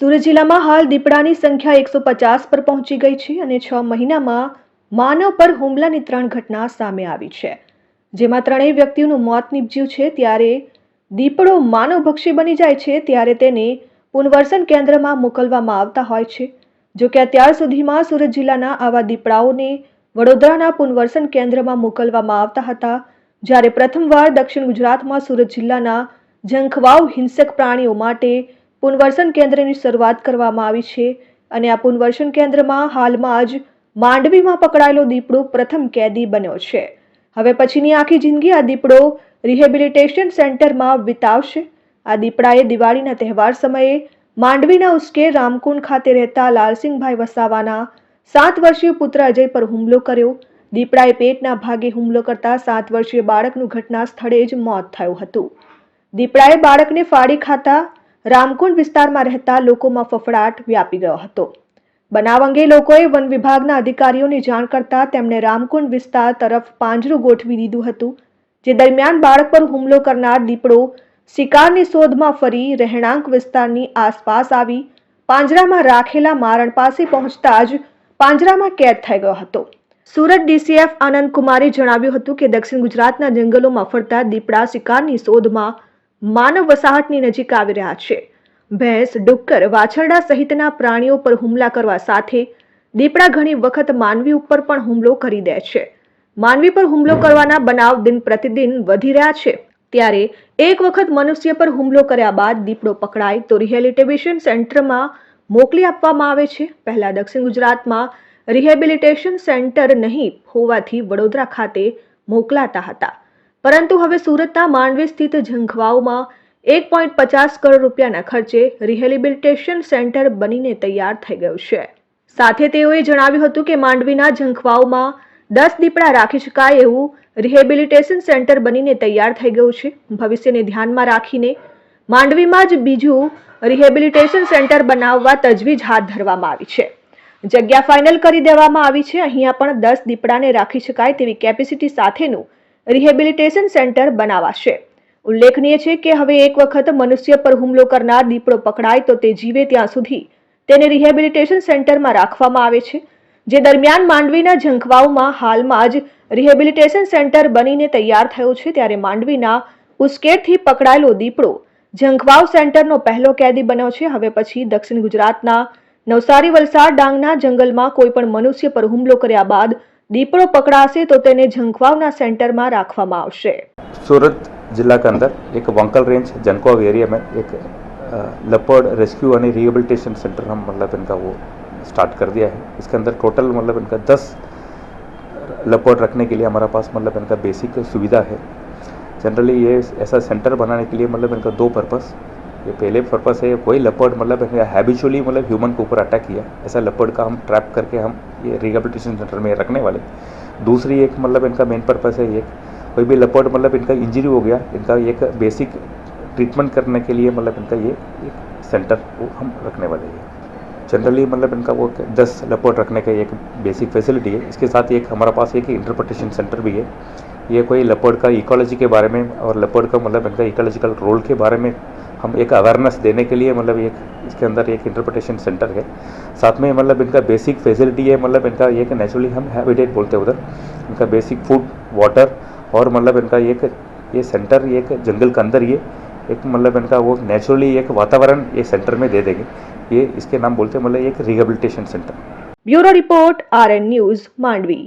સુરત જિલ્લામાં હાલ દીપડાની સંખ્યા 150 પર પહોંચી ગઈ છે અને 6 મહિનામાં માનવ પર હુમલાની 3 ઘટના સામે આવી છે, જેમાં ત્રણેય વ્યક્તિઓનું મોત નીપજ્યું છે। ત્યારે દીપડો માનવભક્ષી બની જાય છે ત્યારે તેને પુનર્વસન કેન્દ્રમાં મોકલવામાં આવતા હોય છે। જો કે અત્યાર સુધીમાં સુરત જિલ્લાના આવા દીપડાઓને વડોદરાના પુનર્વસન કેન્દ્રમાં મોકલવામાં આવતા હતા, જ્યારે પ્રથમવાર દક્ષિણ ગુજરાતમાં સુરત જિલ્લાના ઝંખવાવ હિંસક પ્રાણીઓ માટે પુનર્વસન કેન્દ્રની શરૂઆત કરવામાં આવી છે અને આ પુનર્વસન કેન્દ્રમાં હાલમાં જ માંડવીમાં પકડાયેલો દીપડો પ્રથમ કેદી બન્યો છે। હવે પછીની આખી જિંદગી આ દીપડો રિહેબિલિટેશન સેન્ટરમાં વિતાવશે। આ દીપડાએ દિવાળીના તહેવાર સમયે માંડવીના ઉસ્કે રામકુંડ ખાતે રહેતા લાલસિંહભાઈ વસાવાના 7 વર્ષીય પુત્ર અજય પર હુમલો કર્યો। દીપડાએ પેટના ભાગે હુમલો કરતા 7 વર્ષીય બાળકનું ઘટના સ્થળે જ મોત થયું હતું। દીપડાએ બાળકને ફાડી ખાતા રામકુંડ વિસ્તારમાં રહેતા લોકોમાં ફફડાટ વ્યાપી ગયો હતો। બનાવ અંગે લોકોએ વન વિભાગના અધિકારીઓને જાણ કરતા તેમણે રામકુંડ વિસ્તાર તરફ પાંજરું ગોઠવી દીધું હતું, જે દરમિયાન બાળક પર હુમલો કરનાર દીપડો શિકારની શોધમાં ફરી રહેણાંક વિસ્તારની આસપાસ આવી પાંજરામાં રાખેલા મારણ પાસે પહોંચતા જ પાંજરામાં કેદ થઈ ગયો હતો। સુરત ડીસીએફ આનંદ કુમારે જણાવ્યું હતું કે દક્ષિણ ગુજરાતના જંગલોમાં ફરતા દીપડા શિકારની શોધમાં માનવ વસાહતની નજીક આવી રહ્યા છે। ભેંસ, ડુક્કર, વાછરડા સહિતના પ્રાણીઓ પર હુમલા કરવા સાથે દીપડા ઘણી વખત માનવી ઉપર પણ હુમલો કરી દે છે। માનવી પર હુમલો કરવાના બનાવ દિન પ્રતિદિન વધી રહ્યા છે, ત્યારે એક વખત મનુષ્ય પર હુમલો કર્યા બાદ દીપડો પકડાય તો રિહેબિલિટેશન સેન્ટરમાં મોકલી આપવામાં આવે છે। પહેલા દક્ષિણ ગુજરાતમાં રિહેબિલિટેશન સેન્ટર નહીં હોવાથી વડોદરા ખાતે મોકલાતા હતા, પરંતુ હવે સુરતના માંડવી સ્થિત ઝંખવાવમાં 1.50 કરોડ રૂપિયાના ખર્ચે રિહેબિલિટેશન સેન્ટર બનીને તૈયાર થઈ ગયું છે। સાથે તેઓએ જણાવ્યું હતું કે માંડવીના ઝંખવાવમાં 10 દીપડા રાખી શકાય એવું રિહેબિલિટેશન સેન્ટર બનીને તૈયાર થઈ ગયું છે। ભવિષ્યને ધ્યાનમાં રાખીને માંડવીમાં જ બીજું રિહેબિલિટેશન સેન્ટર બનાવવા તજવીજ હાથ ધરવામાં આવી છે। જગ્યા ફાઇનલ કરી દેવામાં આવી છે। અહીંયા પણ 10 દીપડાને રાખી શકાય તેવી કેપેસિટી સાથેનું રિહેબિલિટેશન સેન્ટર બનાવાશે। ઉલ્લેખનીય છે કે હવે એક વખત મનુષ્ય પર હુમલો કરનાર દીપડો પકડાય તો તે જીવે ત્યાં સુધી તેને રિહેબિલિટેશન સેન્ટરમાં રાખવામાં આવે છે, જે દરમિયાન માંડવીના ઝંખવાવમાં હાલમાં જ રિહેબિલિટેશન સેન્ટર બનીને તૈયાર થયો છે। ત્યારે માંડવીના ઉસ્કેરથી પકડાયેલો દીપડો ઝંખવાવ સેન્ટરનો પહેલો કેદી બન્યો છે। હવે પછી દક્ષિણ ગુજરાતના નવસારી, વલસાડ, ડાંગના જંગલમાં કોઈ પણ મનુષ્ય પર હુમલો કર્યા બાદ દીपड़ो पकड़ासे तो तेने झंखवावना सेंटर में रखवामां आवशे। सूरत जिला के अंदर एक वंकल रेंज जनकोव एरिया में एक लेपर्ड रेस्क्यू और रिहेबिलिटेशन सेंटर हम मतलब इनका वो स्टार्ट कर दिया है। इसके अंदर टोटल मतलब इनका 10 लेपर्ड रखने के लिए हमारा पास मतलब इनका बेसिक सुविधा है। जनरली ये ऐसा सेंटर बनाने के लिए मतलब इनका 2 पर्पस। ये पहले पर्पस है, कोई लेपर्ड मतलब हैबिचुअली मतलब ह्यूमन के ऊपर अटैक किया, ऐसा लेपर्ड का हम ट्रैप करके हम ये रिहेबिलिटेशन सेंटर में रखने वाले। दूसरी एक मतलब इनका मेन पर्पस है, ये कोई भी लेपर्ड मतलब इनका इंजरी हो गया, इनका एक बेसिक ट्रीटमेंट करने के लिए मतलब इनका ये एक सेंटर वो हम रखने वाले हैं। जनरली मतलब इनका वो 10 लेपर्ड रखने का एक बेसिक फैसिलिटी है। इसके साथ एक हमारा पास एक इंटरप्रिटेशन सेंटर भी है। ये कोई लेपर्ड का इकोलॉजी के बारे में और लेपर्ड का मतलब इनका इकोलॉजिकल रोल के बारे में हम एक अवेयरनेस देने के लिए मतलब एक इसके अंदर एक इंटरप्रिटेशन सेंटर है। साथ में मतलब इनका बेसिक फैसिलिटी है, मतलब इनका एक नेचुरली हम हैबिटेट बोलते हैं उधर, इनका बेसिक फूड, वाटर और मतलब इनका एक ये सेंटर एक जंगल के अंदर ये एक मतलब इनका वो नेचुरली एक वातावरण ये सेंटर में दे देंगे। ये इसके नाम बोलते हैं मतलब एक rehabilitation centre. Bureau report, RN news, Mandvi.